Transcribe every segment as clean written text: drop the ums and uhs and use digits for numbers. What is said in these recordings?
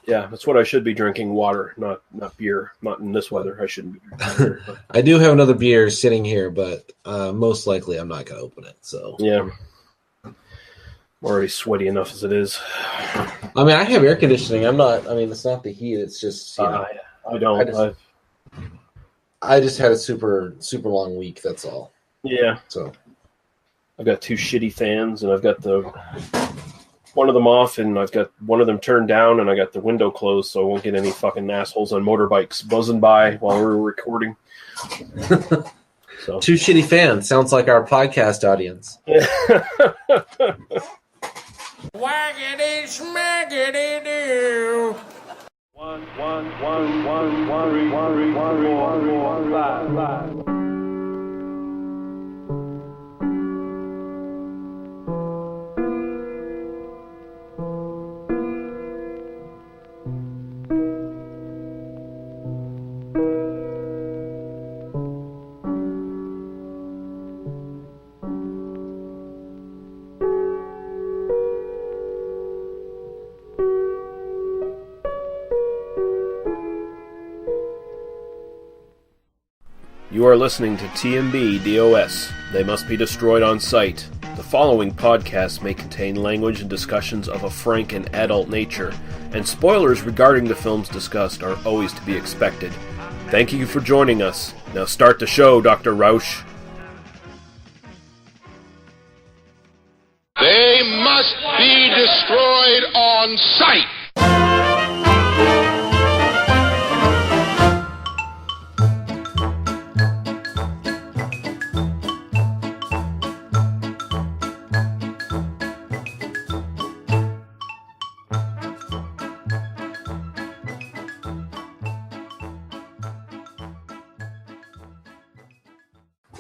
Yeah, that's what I should be drinking, water, not beer. Not in this weather. I shouldn't be drinking beer. But. I do have another beer sitting here, but most likely I'm not going to open it. So yeah. I'm already sweaty enough as it is. I mean, I have air conditioning. It's not the heat. It's just, I don't. I just had a super, super long week. That's all. Yeah. So I've got 2 shitty fans, and I've got one of them off, and I've got one of them turned down, and I got the window closed, so I won't get any fucking assholes on motorbikes buzzing by while we're recording. So 2 shitty fans sounds like our podcast audience. Waggity smaggity doo. 1 3 4 5. You are listening to TMBDOS. They must be destroyed on sight. The following podcast may contain language and discussions of a frank and adult nature, and spoilers regarding the films discussed are always to be expected. Thank you for joining us. Now start the show, Dr. Rausch. They must be destroyed on sight.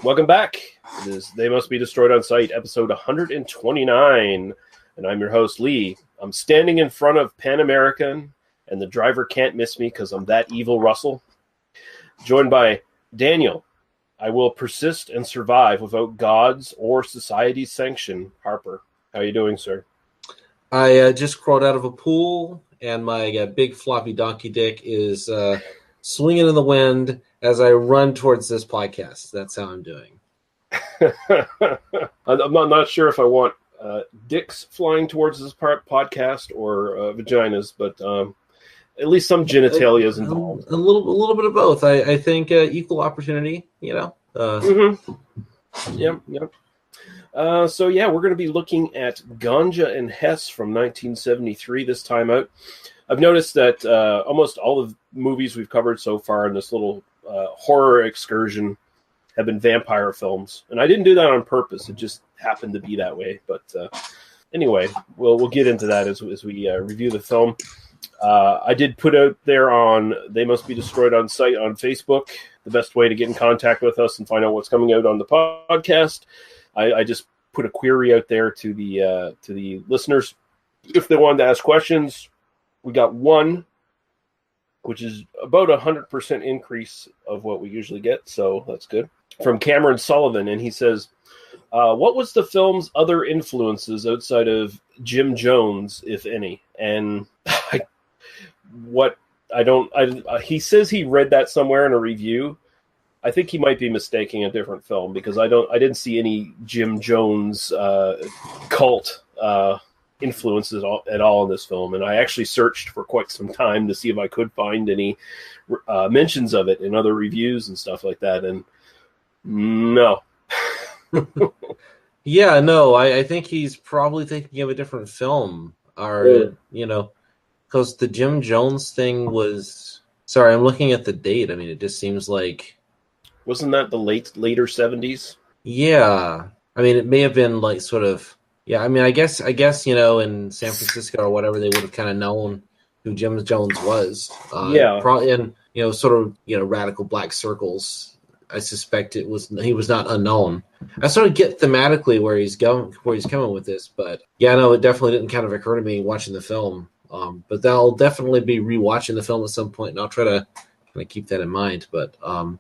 Welcome back. It is They Must Be Destroyed on Sight, episode 129. And I'm your host, Lee. I'm standing in front of Pan American, and the driver can't miss me because I'm that evil Russell. Joined by Daniel. I will persist and survive without God's or society's sanction. Harper. How are you doing, sir? I just crawled out of a pool, and my big floppy donkey dick is swinging in the wind as I run towards this podcast. That's how I'm doing. I'm not sure if I want dicks flying towards this podcast or vaginas, but at least some genitalia is involved. A little bit of both. I think equal opportunity, you know. Yep. So we're going to be looking at Ganja Hess from 1973 this time out. I've noticed that almost all of the movies we've covered so far in this little horror excursion have been vampire films, and I didn't do that on purpose. It just happened to be that way. But anyway, we'll get into that as we review the film. I did put out there on They Must Be Destroyed on Sight on Facebook the best way to get in contact with us and find out what's coming out on the podcast. I just put a query out there to the listeners if they wanted to ask questions. We got one, which is about 100% increase of what we usually get, so that's good. From Cameron Sullivan, and he says, what was the film's other influences outside of Jim Jones, if any? And he says he read that somewhere in a review. I think he might be mistaking a different film, because I didn't see any Jim Jones cult influences at all in this film, and I actually searched for quite some time to see if I could find any mentions of it in other reviews and stuff like that, and no. Yeah, no, I think he's probably thinking of a different film, or because the Jim Jones thing was. Sorry, I'm looking at the date. I mean, it just seems like. Wasn't that the later 70s? Yeah, I mean, it may have been like sort of. Yeah, I mean, I guess in San Francisco or whatever, they would have kind of known who Jim Jones was. Probably in sort of radical black circles. I suspect he was not unknown. I sort of get thematically where he's coming with this, but yeah, no, it definitely didn't kind of occur to me watching the film. But I'll definitely be rewatching the film at some point, and I'll try to kind of keep that in mind. But I mean,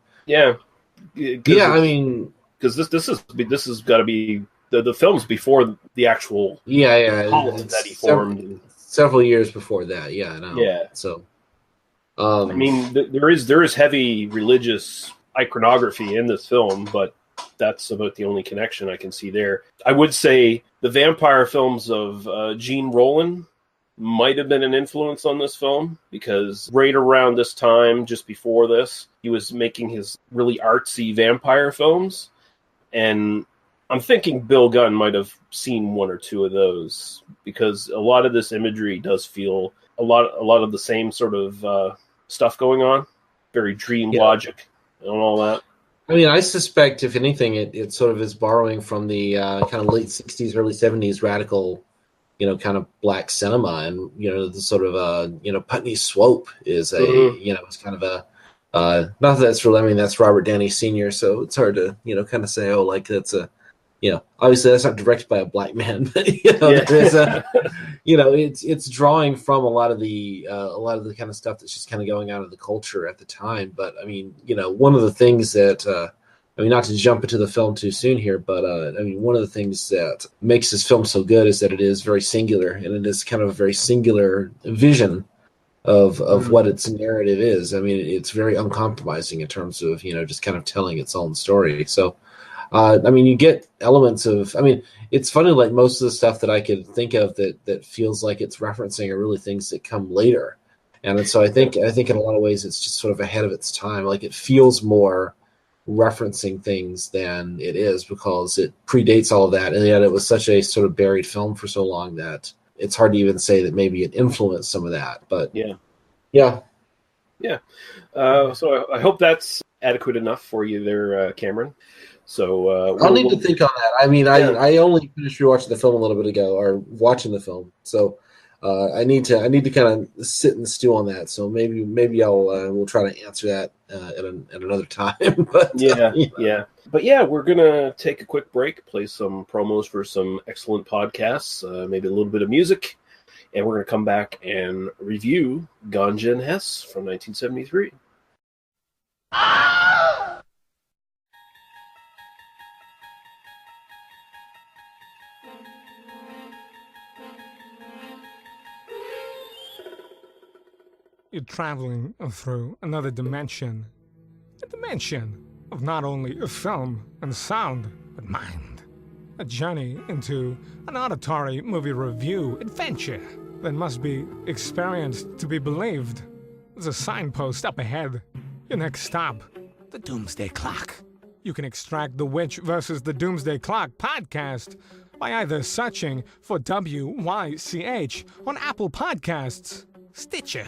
because this has got to be. The film's before the actual cult that he formed. several years before that. Yeah, I know. Yeah. So, I mean, there is heavy religious iconography in this film, but that's about the only connection I can see there. I would say the vampire films of Gene Roland might have been an influence on this film, because right around this time, just before this, he was making his really artsy vampire films, and I'm thinking Bill Gunn might have seen one or two of those, because a lot of this imagery does feel a lot of the same sort of stuff going on, very dream logic and all that. I mean, I suspect, if anything, it sort of is borrowing from the kind of late 60s, early 70s radical, kind of black cinema. And, the sort of, Putney Swope is it's kind of a, not that that's really, I mean, that's Robert Downey Sr., so it's hard to, kind of say, oh, like that's a, obviously that's not directed by a black man, but, there's a, it's drawing from a lot of the kind of stuff that's just kind of going out of the culture at the time. But I mean, one of the things that, not to jump into the film too soon here, but one of the things that makes this film so good is that it is very singular, and it is kind of a very singular vision of what its narrative is. I mean, it's very uncompromising in terms of, just kind of telling its own story. So, you get elements of, it's funny, like most of the stuff that I could think of that feels like it's referencing are really things that come later. And so I think in a lot of ways it's just sort of ahead of its time. Like, it feels more referencing things than it is, because it predates all of that. And yet it was such a sort of buried film for so long that it's hard to even say that maybe it influenced some of that. But yeah. So I hope that's adequate enough for you there, Cameron. So I'll need to think on that. I mean, I only finished rewatching the film a little bit ago, or watching the film. So I need to kind of sit and stew on that. So maybe we'll try to answer that at another time. But But yeah, we're gonna take a quick break, play some promos for some excellent podcasts, maybe a little bit of music, and we're gonna come back and review Ganja Hess from 1973. You're traveling through another dimension. A dimension of not only film and sound, but mind. A journey into an auditory movie review adventure that must be experienced to be believed. There's a signpost up ahead. Your next stop, the Doomsday Clock. You can extract the Witch versus the Doomsday Clock podcast by either searching for WYCH on Apple Podcasts, Stitcher,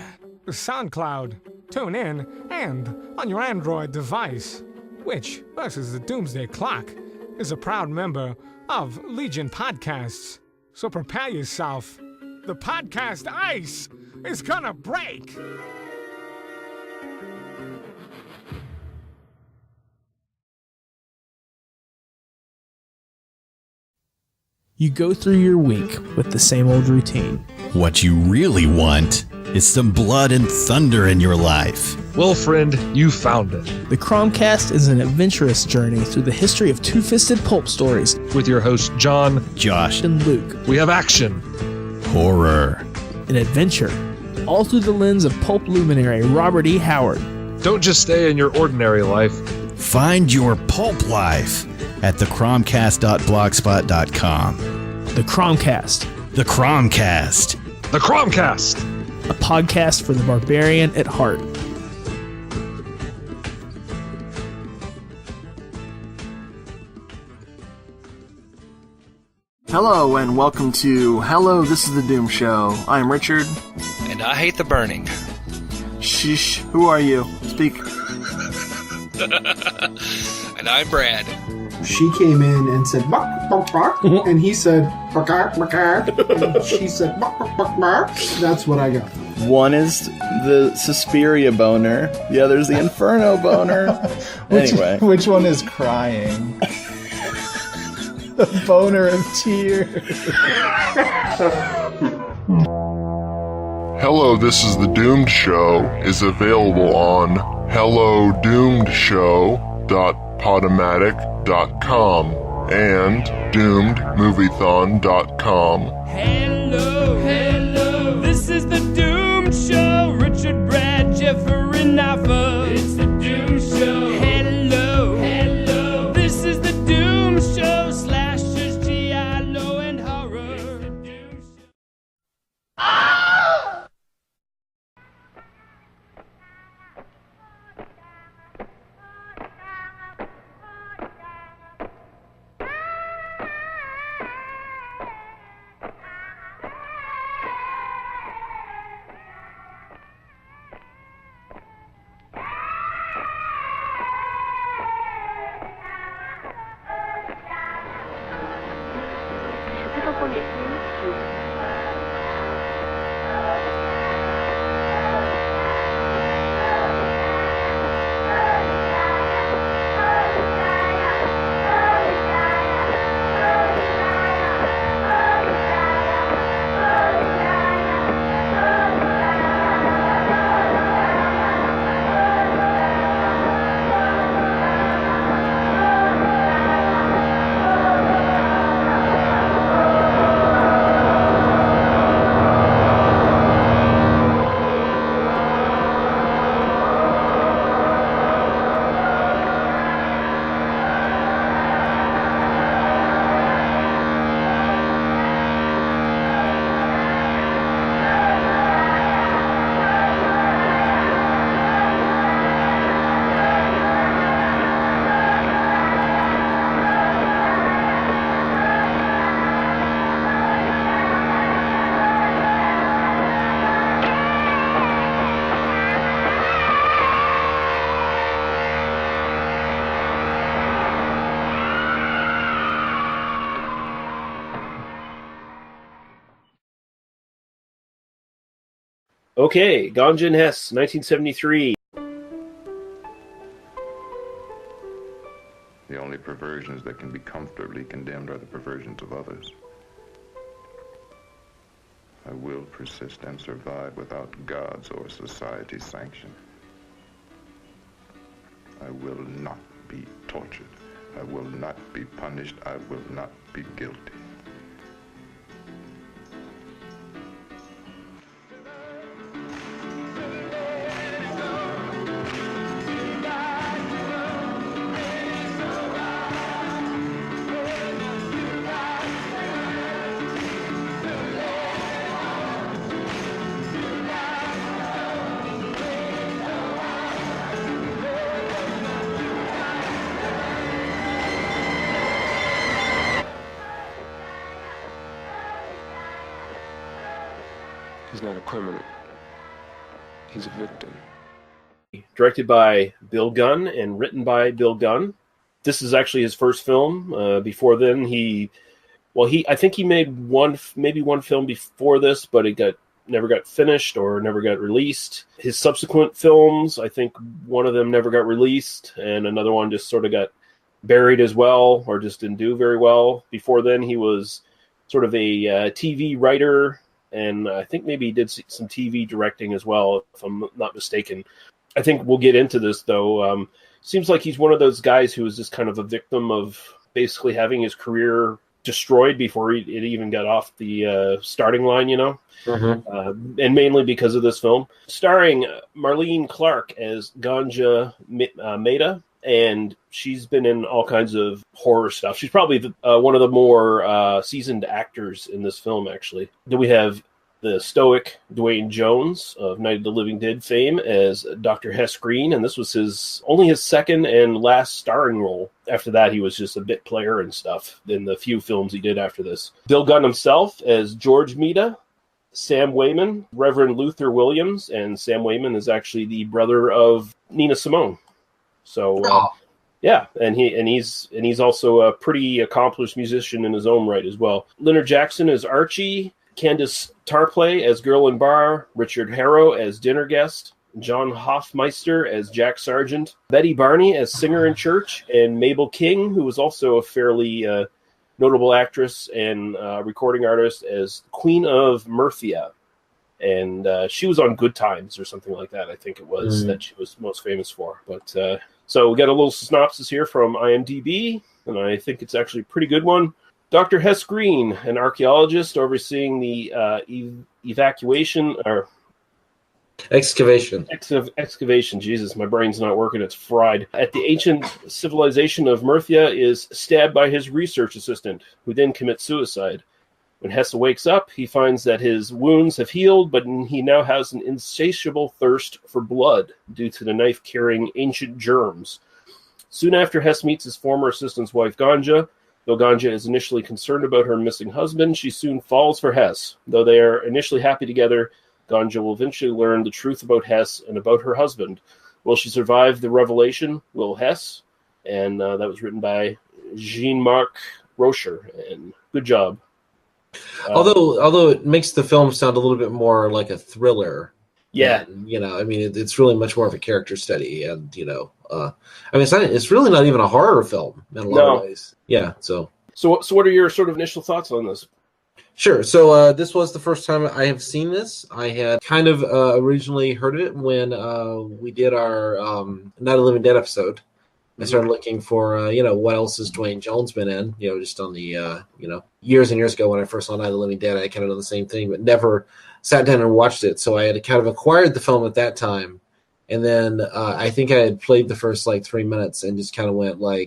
SoundCloud, TuneIn, and on your Android device. Witch versus the Doomsday Clock is a proud member of Legion Podcasts, so prepare yourself. The podcast ice is gonna break! You go through your week with the same old routine. What you really want is some blood and thunder in your life. Well, friend, you found it. The Cromcast is an adventurous journey through the history of two-fisted pulp stories. With your hosts John, Josh, and Luke. We have action, horror, and adventure, all through the lens of pulp luminary Robert E. Howard. Don't just stay in your ordinary life. Find your pulp life at thecromcast.blogspot.com. The Cromcast. The Cromcast. The Cromcast. A podcast for the barbarian at heart. Hello and welcome to Hello, This is the Doom Show. I'm Richard. And I hate the burning. Shh, who are you? Speak. And I'm Brad. She came in and said, bark, bark, bark. And he said, bark, bark, bark. And she said, bark, bark, bark, bark. That's what I got. One is the Suspiria boner. The other is the Inferno boner. Anyway. Which one is crying? The boner of tears. Hello, This is the Doomed Show is available on hellodoomedshow.podomatic.com and doomedmoviethon.com. Hello, hello, Okay, Ganja and Hess, 1973. The only perversions that can be comfortably condemned are the perversions of others. I will persist and survive without God's or society's sanction. I will not be tortured. I will not be punished. I will not be guilty. He's not a criminal. He's a victim. Directed by Bill Gunn and written by Bill Gunn. This is actually his first film. Before then, I think he made one film before this, but it never got finished or never got released. His subsequent films, I think one of them never got released, and another one just sort of got buried as well, or just didn't do very well. Before then, he was sort of a TV writer, and I think maybe he did some TV directing as well, if I'm not mistaken. I think we'll get into this, though. Seems like he's one of those guys who was just kind of a victim of basically having his career destroyed before it even got off the starting line, you know? Mm-hmm. And mainly because of this film. Starring Marlene Clark as Ganja Mehta, and she's been in all kinds of horror stuff. She's probably one of the more seasoned actors in this film, actually. Then we have the stoic Dwayne Jones of Night of the Living Dead fame as Dr. Hess Green, and this was only his second and last starring role. After that, he was just a bit player and stuff in the few films he did after this. Bill Gunn himself as George Mehta, Sam Wayman, Reverend Luther Williams, and Sam Wayman is actually the brother of Nina Simone. So, yeah, and he's also a pretty accomplished musician in his own right as well. Leonard Jackson as Archie, Candace Tarplay as Girl in Bar, Richard Harrow as Dinner Guest, John Hoffmeister as Jack Sargent, Betty Barney as Singer in Church, and Mabel King, who was also a fairly notable actress and recording artist, as Queen of Murphia. And she was on Good Times or something like that, I think it was, that she was most famous for. But so we got a little synopsis here from IMDB, and I think it's actually a pretty good one. Dr. Hess Green, an archaeologist overseeing the excavation. Jesus, my brain's not working. It's fried. At the ancient civilization of Murphia, is stabbed by his research assistant, who then commits suicide. When Hess wakes up, he finds that his wounds have healed, but he now has an insatiable thirst for blood due to the knife-carrying ancient germs. Soon after Hess meets his former assistant's wife, Ganja. Though Ganja is initially concerned about her missing husband, she soon falls for Hess. Though they are initially happy together, Ganja will eventually learn the truth about Hess and about her husband. Will she survive the revelation? Will Hess? And that was written by Jean-Marc Rocher. And good job. Although it makes the film sound a little bit more like a thriller. Yeah, and, I mean, it's really much more of a character study, and I mean, it's really not even a horror film in a lot of ways. Yeah, so what are your sort of initial thoughts on this? Sure. So this was the first time I have seen this. I had kind of originally heard of it when we did our Night of the Living Dead episode. I started looking for, what else has Dwayne Jones been in? Just on the, years and years ago when I first saw Night of the Living Dead, I kind of done the same thing, but never sat down and watched it. So I had kind of acquired the film at that time. And then I think I had played the first 3 minutes and just kind of went not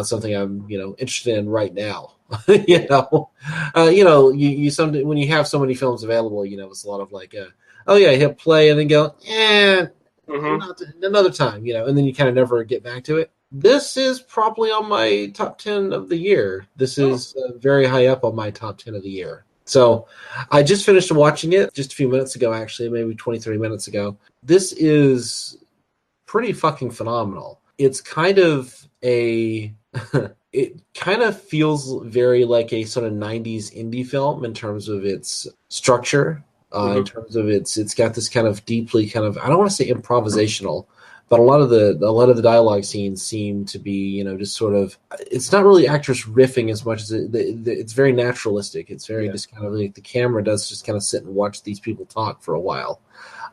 something I'm, interested in right now. When you have so many films available, it's a lot of hit play and then go, another time, and then you kind of never get back to it. This is probably on my top 10 of the year. This is very high up on my top 10 of the year. So I just finished watching it just a few minutes ago, actually, maybe 23 minutes ago. This is pretty fucking phenomenal. It's kind of it kind of feels very like a sort of 90s indie film in terms of its structure. in terms of it's got this kind of deeply kind of, I don't want to say improvisational, but a lot of the dialogue scenes seem to be, just sort of, it's not really actors riffing as much as it's very naturalistic. It's very just kind of like the camera does just kind of sit and watch these people talk for a while.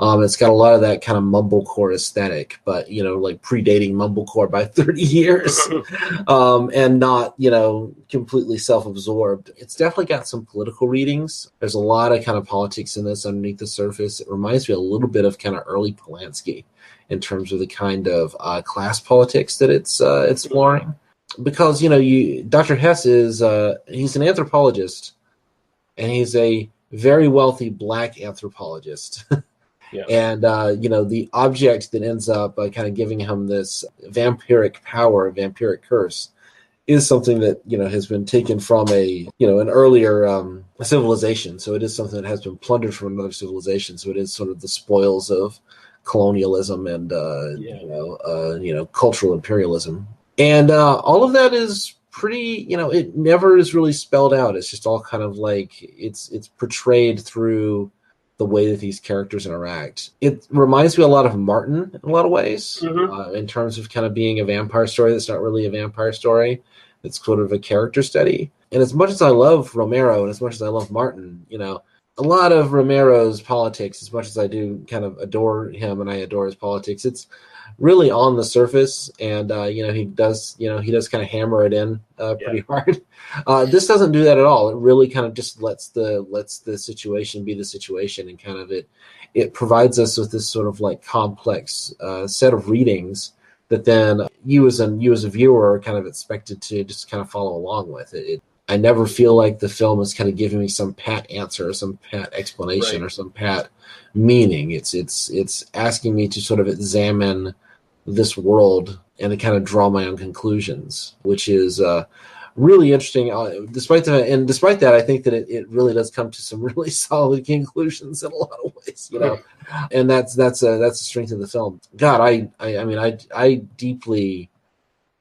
It's got a lot of that kind of mumblecore aesthetic, but like predating mumblecore by 30 years, and not completely self-absorbed. It's definitely got some political readings. There's a lot of kind of politics in this underneath the surface. It reminds me a little bit of kind of early Polanski in terms of the kind of class politics that it's exploring. Because Dr. Hess is he's an anthropologist, and he's a very wealthy black anthropologist. Yeah. And the object that ends up kind of giving him this vampiric power, vampiric curse, is something that has been taken from an earlier civilization. So it is something that has been plundered from another civilization. So it is sort of the spoils of colonialism and cultural imperialism. And all of that is pretty, it never is really spelled out. It's just all kind of like it's portrayed through the way that these characters interact. It reminds me a lot of Martin in a lot of ways, in terms of kind of being a vampire story that's not really a vampire story. It's sort of a character study. And as much as I love Romero and as much as I love Martin, a lot of Romero's politics, as much as I do kind of adore him and I adore his politics, it's really on the surface, and he does kind of hammer it in pretty hard. This doesn't do that at all. It really kind of just lets the situation be the situation, and kind of it provides us with this sort of like complex set of readings that then you as a viewer are kind of expected to just kind of follow along with it. I never feel like the film is kind of giving me some pat answer or some pat explanation or some pat meaning. It's asking me to sort of examine this world and to kind of draw my own conclusions, which is really interesting. Despite that, I think that it really does come to some really solid conclusions in a lot of ways, and that's the strength of the film. God, I deeply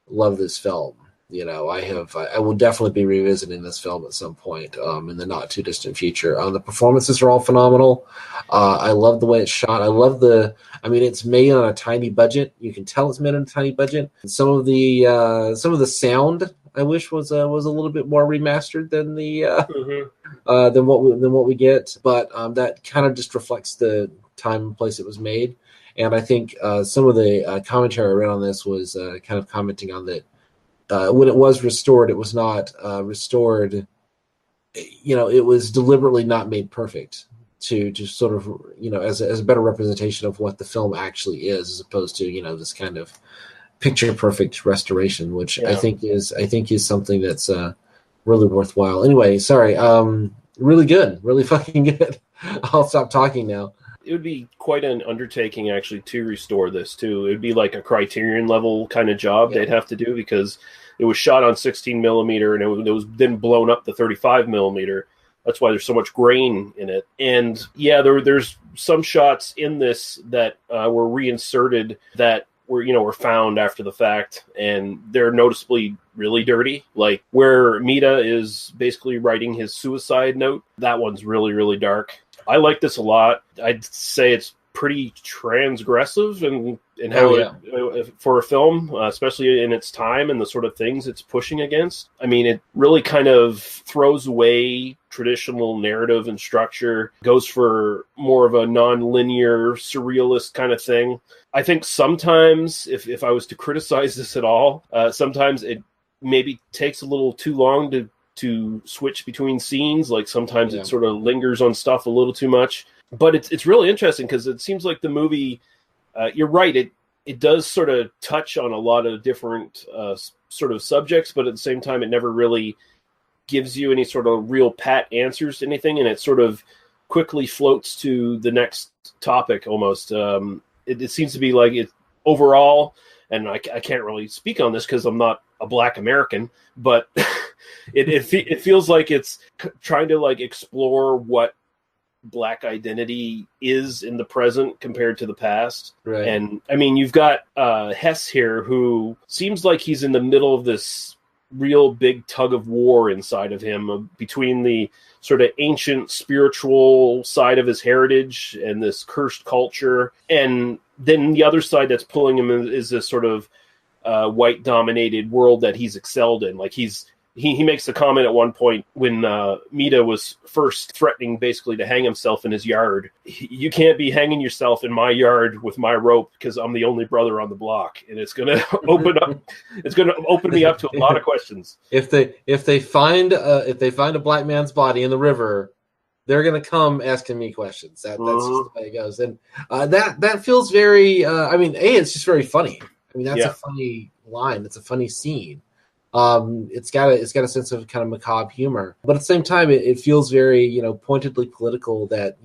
love this film. I will definitely be revisiting this film at some point in the not too distant future. The performances are all phenomenal. I love the way it's shot. I love it's made on a tiny budget. You can tell it's made on a tiny budget. Some of the sound I wish was a little bit more remastered than than what we get. But that kind of just reflects the time and place it was made. And I think some of the commentary I read on this was kind of commenting on that. When it was restored, it was not restored. It was deliberately not made perfect to just sort of, as a better representation of what the film actually is, as opposed to, this kind of picture perfect restoration, which I think is something that's really worthwhile. Anyway, sorry. Really good, really fucking good. I'll stop talking now. It would be quite an undertaking actually to restore this too. It would be like a Criterion level kind of job they'd have to do, because it was shot on 16 millimeter and it was then blown up to 35 millimeter. That's why there's so much grain in it. And there's some shots in this that were reinserted that were found after the fact, and they're noticeably really dirty. Like where Mita is basically writing his suicide note, that one's really, really dark. I like this a lot. I'd say it's pretty transgressive in how for a film, especially in its time and the sort of things it's pushing against. I mean, it really kind of throws away traditional narrative and structure, goes for more of a non-linear, surrealist kind of thing. I think sometimes, if I was to criticize this at all, sometimes it maybe takes a little too long to switch between scenes. Like sometimes it sort of lingers on stuff a little too much. But it's really interesting because it seems like the movie, you're right, it does sort of touch on a lot of different sort of subjects, but at the same time it never really gives you any sort of real pat answers to anything, and it sort of quickly floats to the next topic almost. It seems to be like it overall, and I can't really speak on this because I'm not a Black American, but it feels like it's trying to like explore what Black identity is in the present compared to the past. Right. And I mean, you've got Hess here, who seems like he's in the middle of this real big tug of war inside of him between the sort of ancient spiritual side of his heritage and this cursed culture, and then the other side that's pulling him is this sort of white dominated world that he's excelled in. Like he makes a comment at one point when Mita was first threatening basically to hang himself in his yard. You can't be hanging yourself in my yard with my rope because I'm the only brother on the block, and it's going to open me up to a lot of questions. If they find a black man's body in the river, they're going to come asking me questions. That's just the way it goes, and that feels very. It's just very funny. I mean, that's a funny line. It's a funny scene. It's got a sense of kind of macabre humor, but at the same time, it feels very, pointedly political. That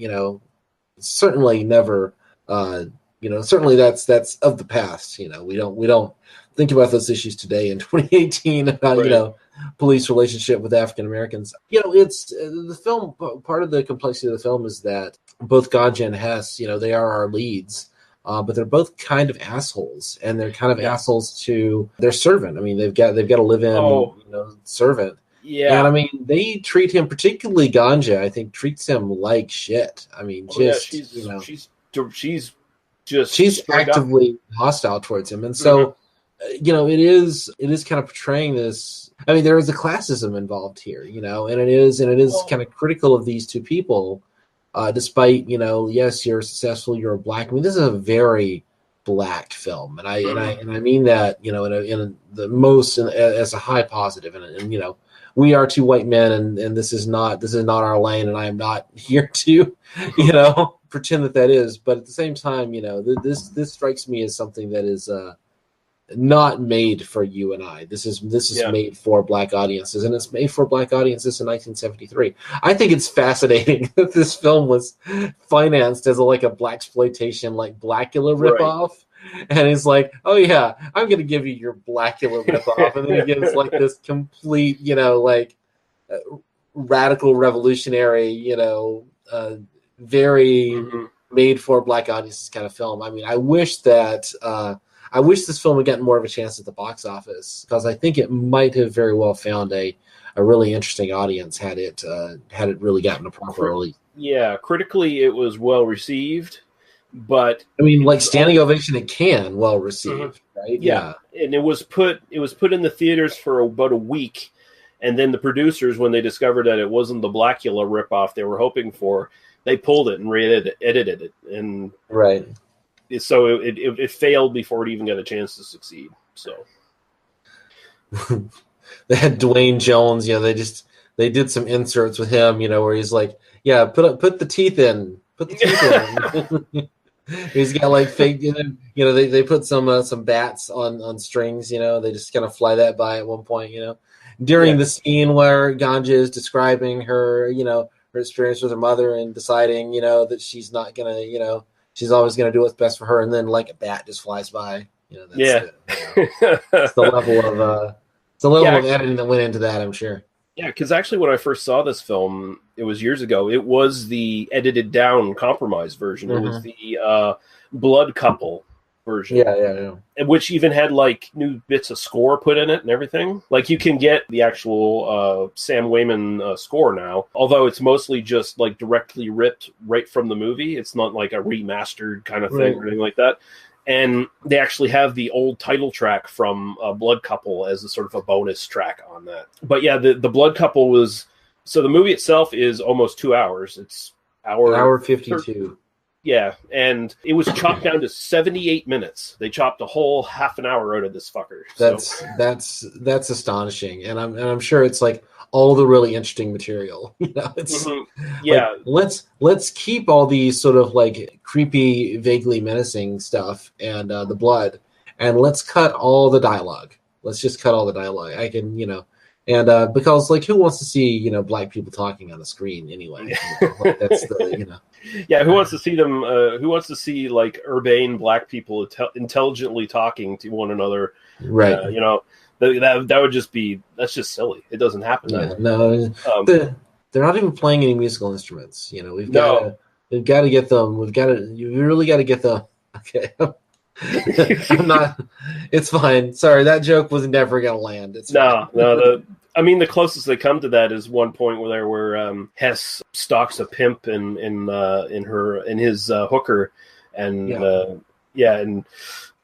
certainly never, certainly that's of the past. We don't think about those issues today in 2018 about police relationship with African Americans. It's the film. Part of the complexity of the film is that both Ganja and Hess, they are our leads. But they're both kind of assholes, and they're kind of assholes to their servant. I mean, they've got a live-in servant. Yeah, and I mean, they treat him, particularly Ganja, I think, treats him like shit. I mean, she's actively hostile towards him, and so it is kind of portraying this. I mean, there is a classism involved here, and it is kind of critical of these two people. Despite, yes, you're successful, you're a black. I mean, this is a very black film, and I mean that, in the most as a high positive. And we are two white men, and this is not our lane, and I am not here to, pretend that is. But at the same time, this strikes me as something that is not made for you and I. This is made for black audiences, and it's made for black audiences in 1973. I think it's fascinating that this film was financed as a blaxploitation, like Blackula ripoff. And he's like, "Oh yeah, I'm going to give you your Blackula ripoff," and then he gives this complete, radical, revolutionary, very made for black audiences kind of film. I mean, I wish this film had gotten more of a chance at the box office, because I think it might have very well found a really interesting audience had it really gotten a proper release. Yeah, critically it was well received, but I mean, standing ovation at Cannes, well received, right? Yeah, and it was put in the theaters for about a week, and then the producers, when they discovered that it wasn't the Blackula ripoff they were hoping for, they pulled it and edited it, and right. So it failed before it even got a chance to succeed. So they had Dwayne Jones. They did some inserts with him. Where he's like, "Yeah, put the teeth in. Put the teeth in." He's got fake. They put some bats on strings. They just kind of fly that by at one point. During the scene where Ganja is describing her, her experience with her mother and deciding, that she's not gonna, she's always going to do what's best for her, and then a bat just flies by. It's the level of editing that went into that, I'm sure. Yeah, because actually, when I first saw this film, it was years ago. It was the edited down, compromised version. It was the blood couple version. Yeah. Which even had new bits of score put in it and everything. You can get the actual Sam Wayman score now, although it's mostly just directly ripped right from the movie. It's not a remastered kind of thing or anything like that. And they actually have the old title track from Blood Couple as a sort of a bonus track on that. But yeah, the Blood Couple was... So the movie itself is almost 2 hours. It's an hour 52. Yeah, and it was chopped down to 78 minutes. They chopped a whole half an hour out of this fucker. That's astonishing, and I'm sure it's all the really interesting material. It's let's keep all these sort of creepy, vaguely menacing stuff and the blood, and let's cut all the dialogue. Let's just cut all the dialogue. I can and because who wants to see black people talking on the screen anyway? That's the Yeah, who wants to see them? Who wants to see urbane black people intelligently talking to one another? Right. That would just be just silly. It doesn't happen. No, they're not even playing any musical instruments. We've got to get them. You really got to get them. Okay. I'm not. It's fine. Sorry, that joke was never gonna land. It's no. The closest they come to that is one point where Hess stalks a pimp in his hooker, and and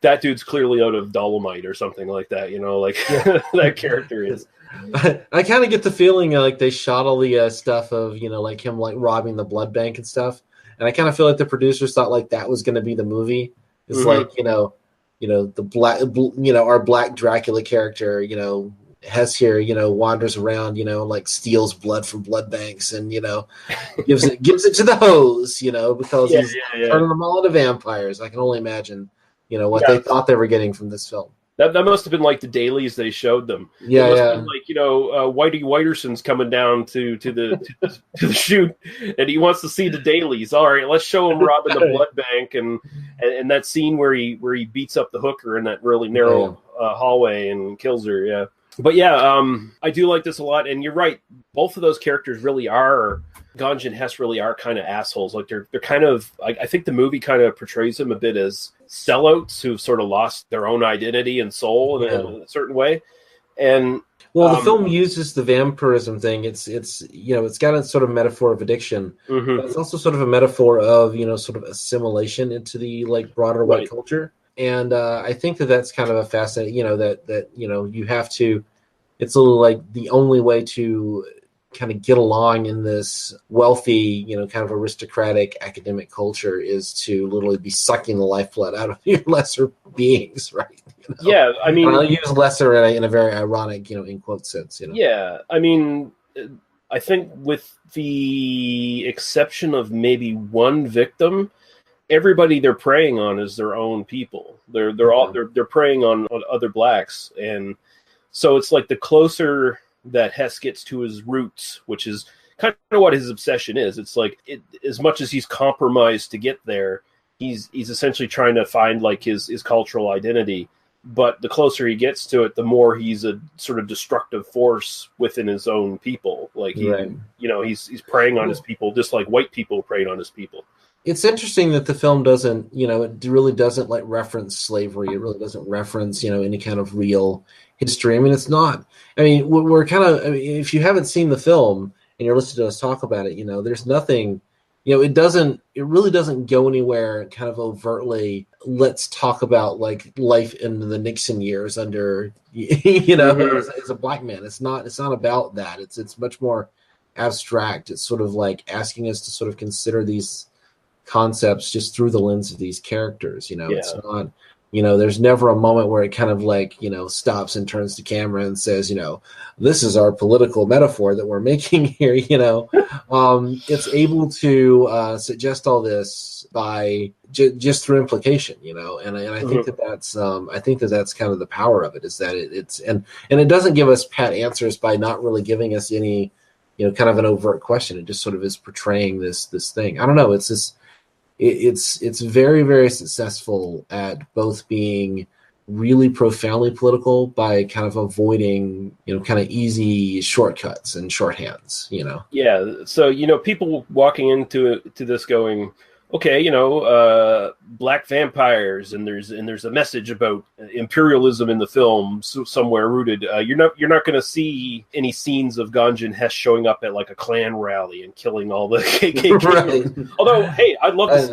that dude's clearly out of Dolomite or something like that. That character is. I kind of get the feeling like they shot all the stuff of like him like robbing the blood bank and stuff, and I kind of feel like the producers thought like that was going to be the movie. It's like the black our black Dracula character Hess here wanders around like steals blood from blood banks and gives it to the hose because he's turning them all into vampires. I can only imagine what they thought they were getting from this film. That must have been like the dailies they showed them. Yeah, it must have been like Whitey Whiterson's coming down to the shoot, and he wants to see the dailies. All right, let's show him robbing the blood bank and that scene where he beats up the hooker in that really narrow hallway and kills her. Yeah, but I do like this a lot. And you're right, both of those characters really are. Ganja and Hess really are kind of assholes. Like they're kind of. I think the movie kind of portrays them a bit as sellouts who've sort of lost their own identity and soul in a certain way. And the film uses the vampirism thing. It's got a sort of metaphor of addiction. But it's also sort of a metaphor of sort of assimilation into the like broader white culture. And I think that's kind of a fascinating. That you have to. It's a little like the only way to kind of get along in this wealthy, kind of aristocratic academic culture is to literally be sucking the lifeblood out of your lesser beings, right? Yeah, I mean, I'll use lesser in a very ironic, in quote sense. Yeah, I mean, I think with the exception of maybe one victim, everybody they're preying on is their own people. They're preying on other blacks, and so it's like the closer that Hess gets to his roots, which is kind of what his obsession is. It's like as much as he's compromised to get there, he's essentially trying to find like his cultural identity. But the closer he gets to it, the more he's a sort of destructive force within his own people. Like he's preying on his people, just like white people preyed on his people. It's interesting that the film doesn't, it really doesn't like reference slavery. It really doesn't reference, any kind of real history. I mean, it's not. I mean, we're kind of. I mean, if you haven't seen the film and you're listening to us talk about it, there's nothing. It doesn't. It really doesn't go anywhere. Kind of overtly. Let's talk about like life in the Nixon years under, as a black man. It's not. It's not about that. It's much more abstract. It's sort of like asking us to sort of consider these concepts just through the lens of these characters. It's not. There's never a moment where it kind of like, stops and turns to camera and says, this is our political metaphor that we're making here. It's able to suggest all this by just through implication, and I think that's kind of the power of it, is that it's and it doesn't give us pat answers by not really giving us any, kind of an overt question. It just sort of is portraying this thing. I don't know. It's this. It's very, very successful at both being really profoundly political by kind of avoiding, kind of easy shortcuts and shorthands, Yeah. So, people walking into this going, okay, black vampires, and there's a message about imperialism in the film somewhere rooted. You're not going to see any scenes of Ganja and Hess showing up at like a Klan rally and killing all the KKK. Right. Although, hey, I'd love to see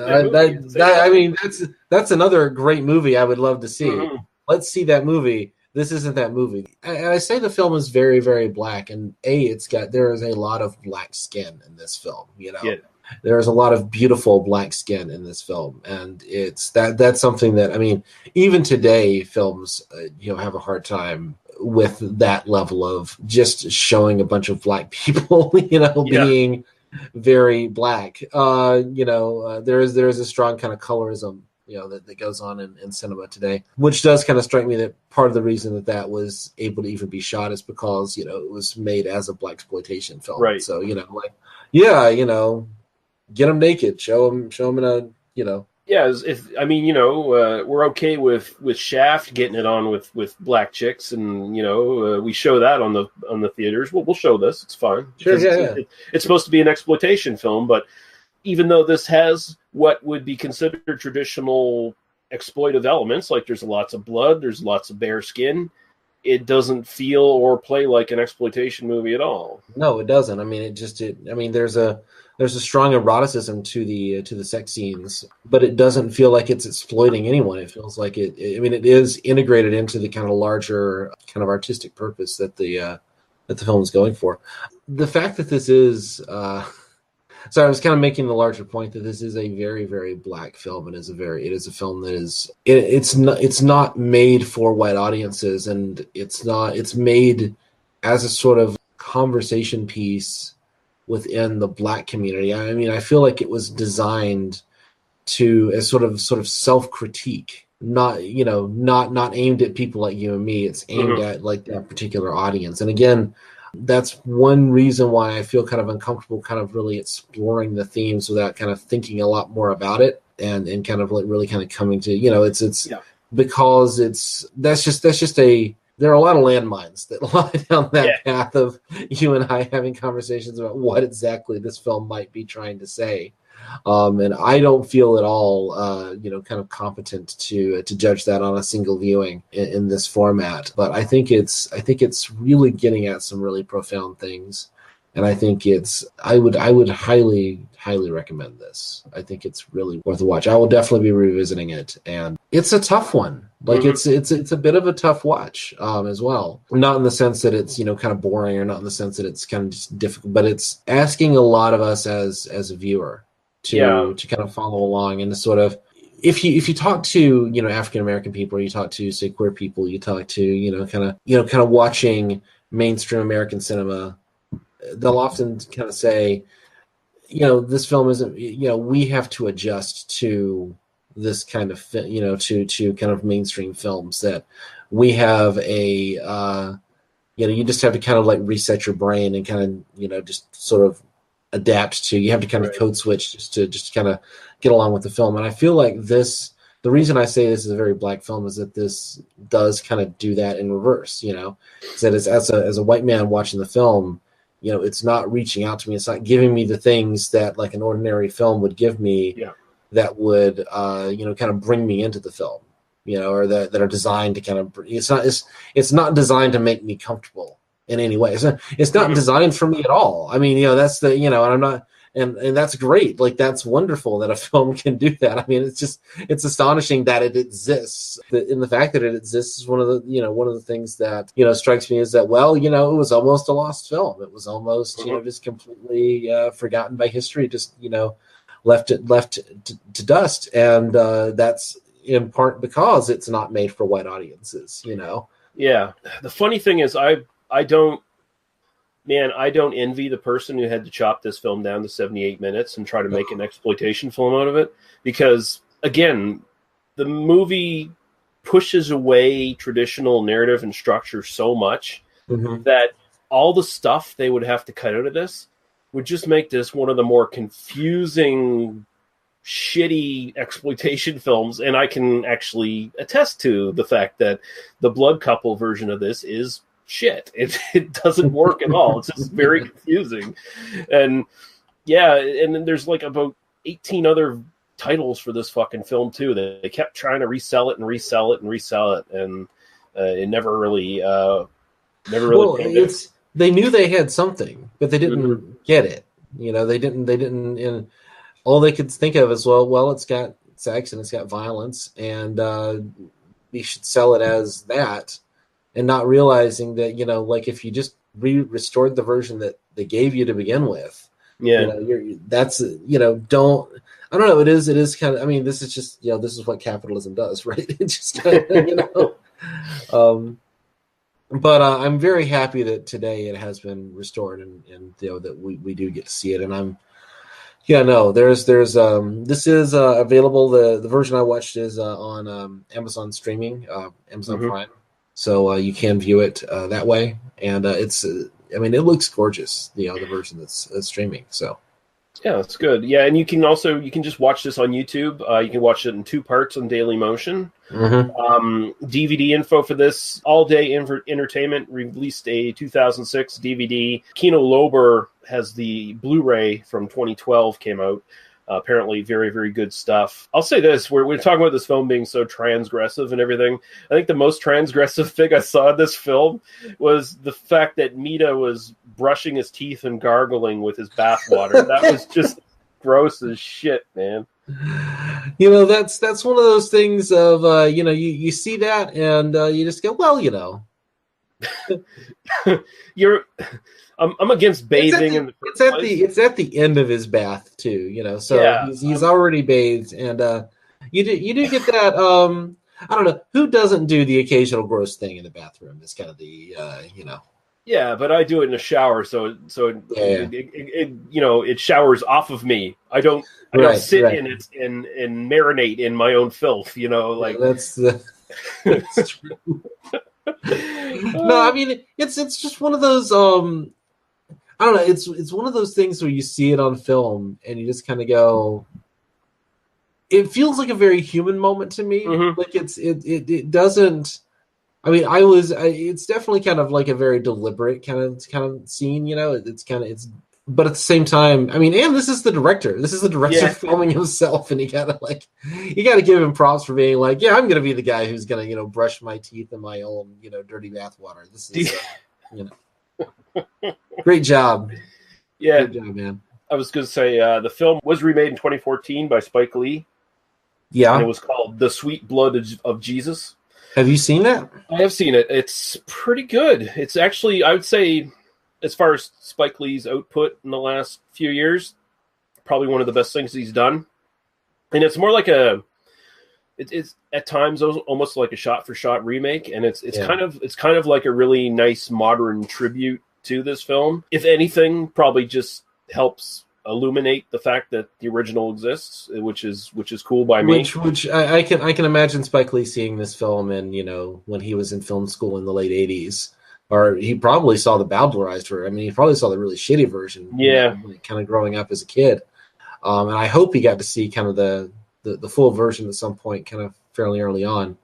that movie. That's another great movie I would love to see. Mm-hmm. Let's see that movie. This isn't that movie. And I say the film is very, very black, and there is a lot of black skin in this film. Yeah. There's a lot of beautiful black skin in this film, and that's something that, I mean, even today films have a hard time with that level of just showing a bunch of black people being very black. There is a strong kind of colorism that goes on in cinema today, which does kind of strike me that part of the reason that was able to even be shot is because it was made as a blaxploitation film, right? So get them naked, show them in a, Yeah, we're okay with Shaft getting it on with black chicks, and we show that on the theaters. We'll show this. It's fine. Sure, it's supposed to be an exploitation film, but even though this has what would be considered traditional exploitive elements, like there's lots of blood, there's lots of bare skin, it doesn't feel or play like an exploitation movie at all. No, it doesn't. I mean, there's a strong eroticism to the sex scenes, but it doesn't feel like it's exploiting anyone. It feels like it is integrated into the kind of larger kind of artistic purpose that the film is going for. The fact that this is so I was kind of making the larger point that this is a very, very black film, and it is a film that is it's not made for white audiences, and it's made as a sort of conversation piece within the black community. I mean, I feel like it was designed as sort of self-critique, not aimed at people like you and me. It's aimed at like that particular audience. And again, that's one reason why I feel kind of uncomfortable kind of really exploring the themes without kind of thinking a lot more about it and kind of like really kind of coming to, it's because that's just there are a lot of landmines that lie down that path of you and I having conversations about what exactly this film might be trying to say. And I don't feel at all, kind of competent to judge that on a single viewing in this format. But I think it's really getting at some really profound things, and I think I would highly recommend this. I think it's really worth a watch. I will definitely be revisiting it, and it's a tough one. Like it's a bit of a tough watch as well. Not in the sense that it's kind of boring, or not in the sense that it's kind of just difficult, but it's asking a lot of us as a viewer to kind of follow along and to sort of, if you talk to African American people, or you talk to say queer people, you talk to kind of watching mainstream American cinema, they'll often kind of say, this film isn't, we have to adjust to this kind of to kind of mainstream films, that we have a you just have to kind of like reset your brain and kind of just sort of adapt to. You have to kind of code switch just to kind of get along with the film. And I feel like the reason I say this is a very black film is that this does kind of do that in reverse. That as a white man watching the film, it's not reaching out to me. It's not giving me the things that like an ordinary film would give me that would kind of bring me into the film, or that are designed to kind of, it's not designed to make me comfortable in any way. It's not designed for me at all. I mean, that's the, and I'm not, and that's great. Like, that's wonderful that a film can do that. I mean, it's astonishing that it exists. And the fact that it exists is one of the things that, strikes me, is that, well, it was almost a lost film. It was almost, just completely forgotten by history, just, left to dust. And that's in part because it's not made for white audiences, Yeah. The funny thing is, I don't envy the person who had to chop this film down to 78 minutes and try to make an exploitation film out of it. Because, again, the movie pushes away traditional narrative and structure so much that all the stuff they would have to cut out of this would just make this one of the more confusing, shitty exploitation films. And I can actually attest to the fact that the Blood Couple version of this is shit. It doesn't work at all. It's just very confusing. And then there's like about 18 other titles for this fucking film too. They kept trying to resell it, and it never really they knew they had something, but they didn't get it. They didn't, and all they could think of is, well, it's got sex and it's got violence, and we should sell it as that. And not realizing that, like, if you just restored the version that they gave you to begin with, that's, don't, I don't know. It is kind of, I mean, this is just, this is what capitalism does, right? It just kind of, but I'm very happy that today it has been restored and that we do get to see it. And there's this is available. The version I watched is on Amazon streaming, Amazon Prime. So you can view it that way, and it looks gorgeous. The version that's streaming. So yeah, it's good. Yeah, and you can just watch this on YouTube. You can watch it in 2 parts on Daily Motion. DVD info for this: All Day Entertainment released a 2006 DVD. Kino Lorber has the Blu-ray from 2012 came out. Apparently very, very good stuff. I'll say this, we're talking about this film being so transgressive and everything. I think the most transgressive thing I saw in this film was the fact that Mita was brushing his teeth and gargling with his bathwater. That was just gross as shit, man. You know, that's one of those things of, you know, you see that and you just go, well, you know. I'm against bathing in the first place. It's at the end of his bath too, you know. So he's already bathed, and you do get that. I don't know who doesn't do the occasional gross thing in the bathroom. It's kind of the you know. Yeah, but I do it in a shower, so it you know, it showers off of me. I don't sit in it and marinate in my own filth. You know, like that's true. No, I mean it's just one of those. I don't know. It's one of those things where you see it on film and you just kind of go. It feels like a very human moment to me. Mm-hmm. Like it doesn't. I mean, it's definitely kind of like a very deliberate kind of scene. You know, but at the same time, I mean, and this is the director. This is the director filming himself, and you gotta give him props for being like, yeah, I'm gonna be the guy who's gonna, you know, brush my teeth in my own, you know, dirty bathwater. This is, you know. Great job. Yeah. Good job, man. I was going to say the film was remade in 2014 by Spike Lee. Yeah. And it was called The Sweet Blood of Jesus. Have you seen that? I have seen it. It's pretty good. It's actually, I would say, as far as Spike Lee's output in the last few years, probably one of the best things he's done. And it's more like it's at times almost like a shot-for-shot remake, and it's kind of like a really nice modern tribute to this film. If anything, probably just helps illuminate the fact that the original exists, which is cool by me. Which I can imagine Spike Lee seeing this film, and you know, when he was in film school in the late '80s, or he probably saw the bowdlerized version. I mean, he probably saw the really shitty version. Yeah, you know, kind of growing up as a kid, and I hope he got to see kind of the full version at some point, kind of fairly early on.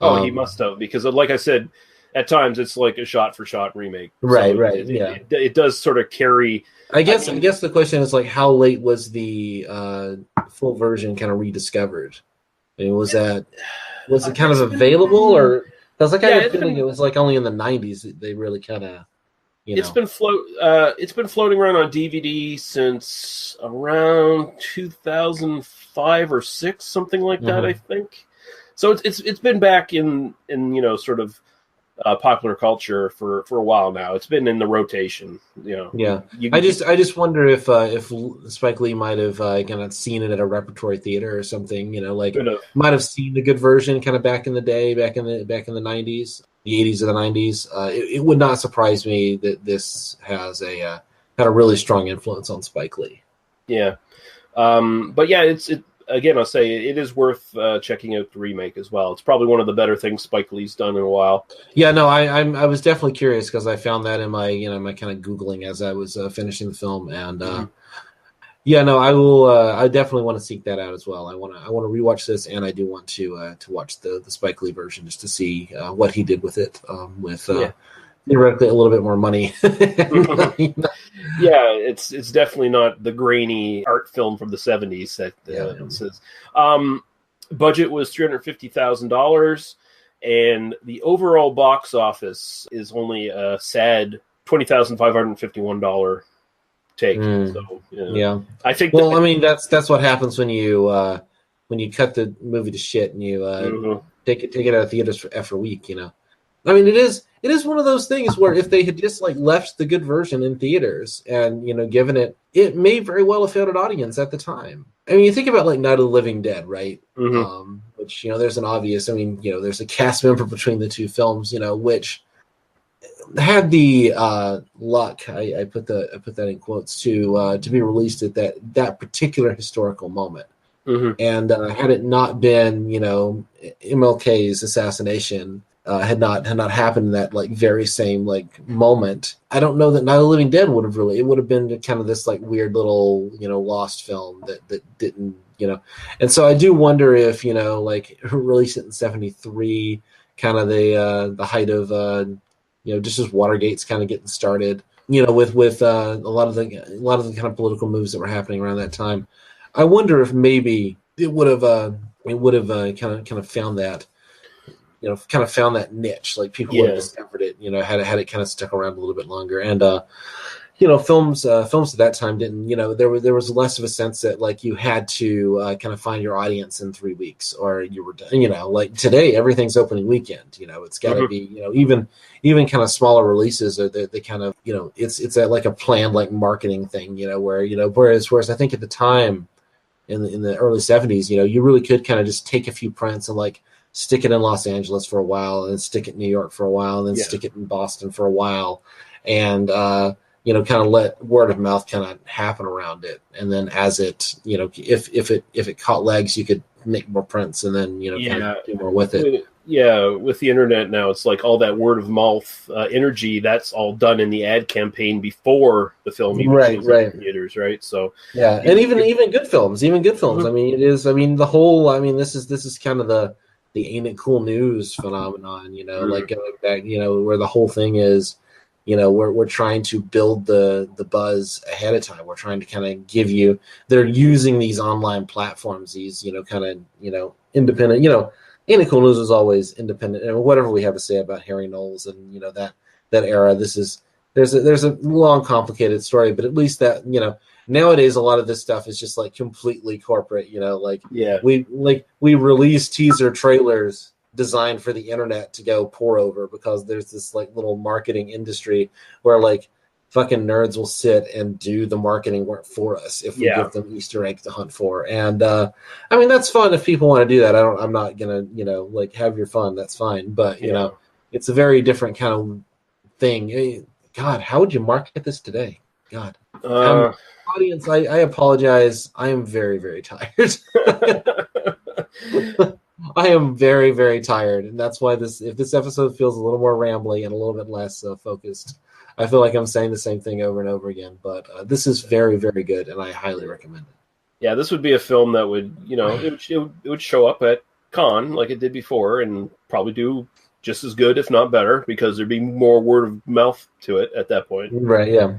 He must have, because like I said, at times it's like a shot-for-shot remake. Right, so it does sort of carry. I guess the question is like, how late was the full version kind of rediscovered? I mean, was it kind of available, or because like I have a feeling it was like only in the '90s that they really kind of. It's been floating around on DVD since around 2005 or 6, something like that. I think. So it's been back in you know, sort of popular culture for a while now. It's been in the rotation. You know. Yeah. I just wonder if Spike Lee might have kind of seen it at a repertory theater or something. You know, like might have seen the good version kind of back in the day, back in the '90s. The 80s or the 90s, it would not surprise me that this has had a really strong influence on Spike Lee. Yeah, but yeah, again, I'll say it is worth checking out the remake as well. It's probably one of the better things Spike Lee's done in a while. Yeah, no, I was definitely curious because I found that in my my kind of Googling as I was finishing the film, and yeah, no, I will. I definitely want to seek that out as well. I want to rewatch this, and I do want to watch the Spike Lee version just to see what he did with it, with theoretically a little bit more money. Yeah, it's definitely not the grainy art film from the '70s that it says. Budget was $350,000, and the overall box office is only a sad $20,551 take. So, yeah, I think. Well, I mean, that's what happens when you cut the movie to shit and you take it out of theaters for a week. You know, I mean, it is one of those things where if they had just like left the good version in theaters and given it may very well have found an audience at the time. I mean, you think about like Night of the Living Dead, right? Which there's an obvious. I mean, there's a cast member between the two films, which had the luck. I put that in quotes to be released at that particular historical moment. And had it not been, MLK's assassination had not happened in that like very same like moment, I don't know that Night of the Living Dead would have really. It would have been kind of this like weird little lost film that didn't And so I do wonder if like release it in '73, kind of the height of just as Watergate's kind of getting started, with a lot of the kind of political moves that were happening around that time. I wonder if maybe it would have kind of found that, kind of found that niche. Like people would have discovered it, had it kind of stuck around a little bit longer. And films at that time didn't, there was less of a sense that like you had to kind of find your audience in 3 weeks or you were done. Like today everything's opening weekend. It's got to be, even kind of smaller releases are they kind of, it's like a planned like marketing thing, where whereas I think at the time in the early 70s, you really could kind of just take a few prints and like stick it in Los Angeles for a while and then stick it in New York for a while and then stick it in Boston for a while and kind of let word of mouth kind of happen around it. And then as it, if it caught legs, you could make more prints and then, kind of do more with it. Yeah. With the internet now, it's like all that word of mouth energy that's all done in the ad campaign before the film even goes in theaters, right? So and even good films. I mean, the whole, this is kind of the Ain't It Cool News phenomenon, like going back, where the whole thing is, we're trying to build the buzz ahead of time. We're trying to kind of give you, they're using these online platforms, these, kind of, independent, Ain't It Cool News is always independent. And whatever we have to say about Harry Knowles and, that era, there's a long, complicated story, but at least that, nowadays a lot of this stuff is just like completely corporate, we release teaser trailers designed for the internet to go pour over because there's this like little marketing industry where like fucking nerds will sit and do the marketing work for us if we give them Easter eggs to hunt for. And that's fun if people want to do that. I'm not gonna like have your fun, that's fine, but it's a very different kind of thing. God, how would you market this today? God, audience, I apologize, I am very, very tired. I am very, very tired, and that's why if this episode feels a little more rambly and a little bit less focused, I feel like I'm saying the same thing over and over again. But this is very, very good, and I highly recommend it. Yeah, this would be a film that would, it would show up at Cannes like it did before, and probably do just as good, if not better, because there'd be more word of mouth to it at that point. Right? Yeah.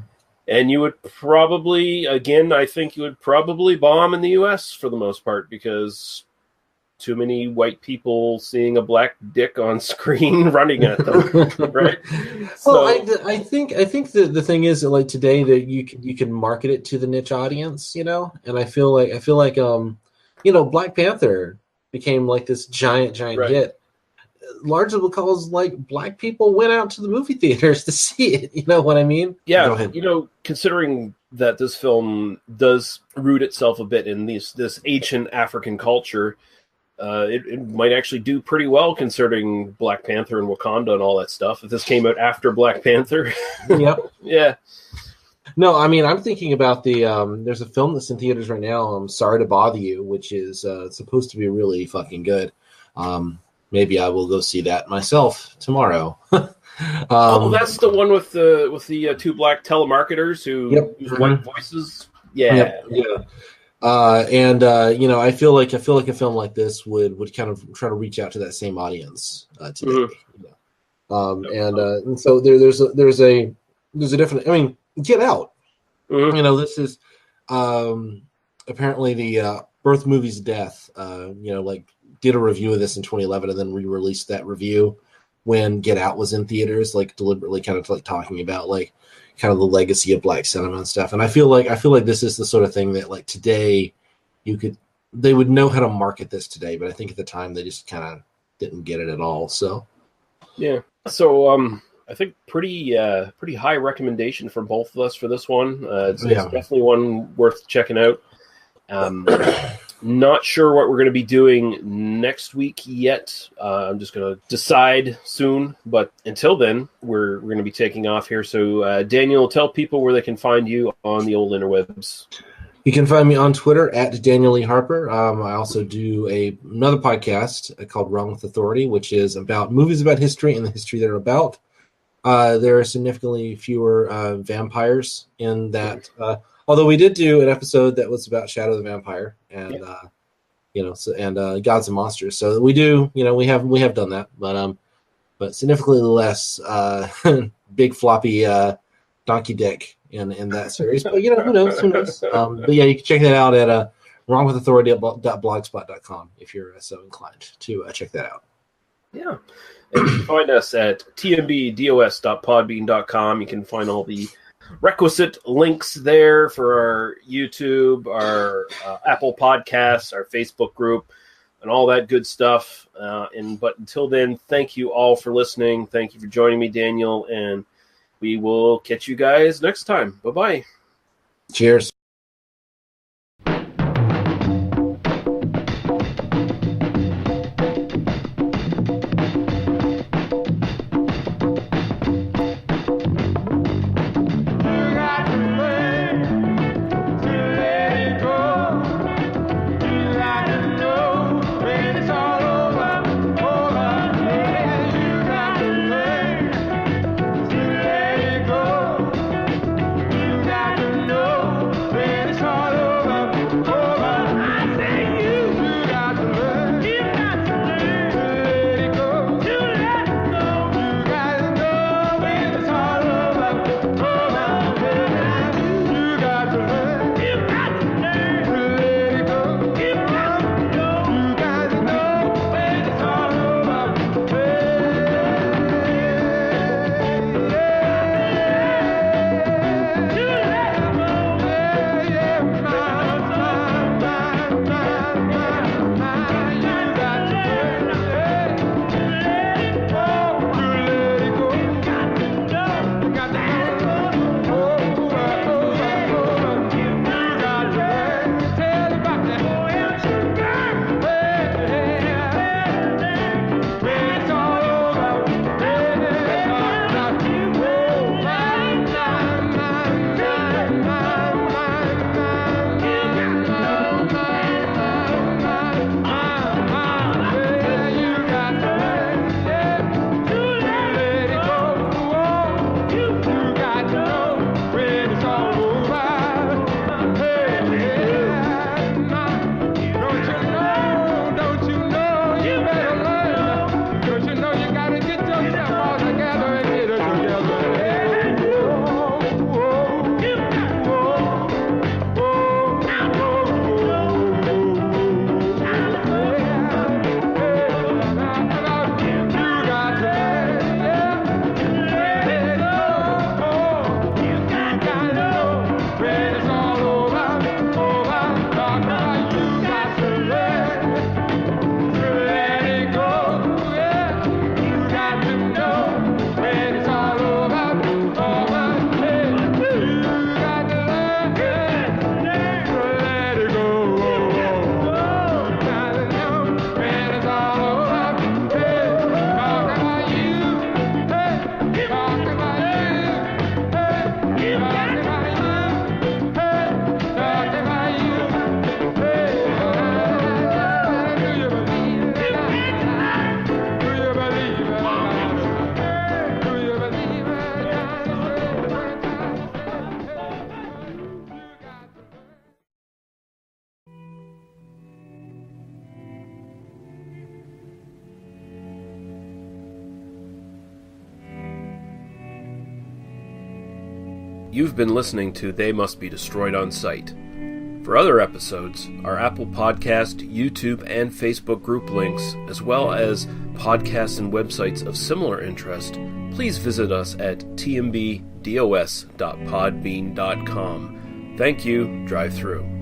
And you would probably, again, I think you would probably bomb in the U.S. for the most part because too many white people seeing a black dick on screen running at them, right? Well, I think the thing is that like today that you can market it to the niche audience, and I feel like Black Panther became like this giant hit, largely because like black people went out to the movie theaters to see it. You know what I mean? Yeah. Considering that this film does root itself a bit in this ancient African culture. It might actually do pretty well considering Black Panther and Wakanda and all that stuff. If this came out after Black Panther. Yep. Yeah. No, I'm thinking about there's a film that's in theaters right now, I'm Sorry to Bother You, which is supposed to be really fucking good. Maybe I will go see that myself tomorrow. That's the one with the two black telemarketers who use white voices. Yeah. Yeah. I feel like a film like this would kind of try to reach out to that same audience today. And so there's a different. Get Out. This is apparently the Birth Movies Death. Did a review of this in 2011 and then re-released that review when Get Out was in theaters, like deliberately kind of like talking about like kind of the legacy of black cinema and stuff. And I feel like this is the sort of thing that like today they would know how to market this today, but I think at the time they just kind of didn't get it at all. So yeah. So I think pretty high recommendation from both of us for this one. It's definitely one worth checking out. Not sure what we're going to be doing next week yet. I'm just going to decide soon. But until then, we're going to be taking off here. So, Daniel, tell people where they can find you on the old interwebs. You can find me on Twitter at Daniel E. Harper. I also do another podcast called Wrong with Authority, which is about movies about history and the history they're about. There are significantly fewer vampires in that. Although we did do an episode that was about Shadow the Vampire and Gods and Monsters, so we do, we have done that, but significantly less big floppy donkey dick in that series. But who knows? But yeah, you can check that out at wrongwithauthority.blogspot.com if you're so inclined to check that out. Yeah. And you can find us at tmbdos.podbean.com. You can find all the requisite links there for our YouTube, our Apple Podcasts, our Facebook group, and all that good stuff. But until then, thank you all for listening. Thank you for joining me, Daniel, and we will catch you guys next time. Bye-bye. Cheers. You've been listening to They Must Be Destroyed on Sight. For other episodes, our Apple Podcast, YouTube, and Facebook group links, as well as podcasts and websites of similar interest, please visit us at tmbdos.podbean.com. Thank you. Drive through.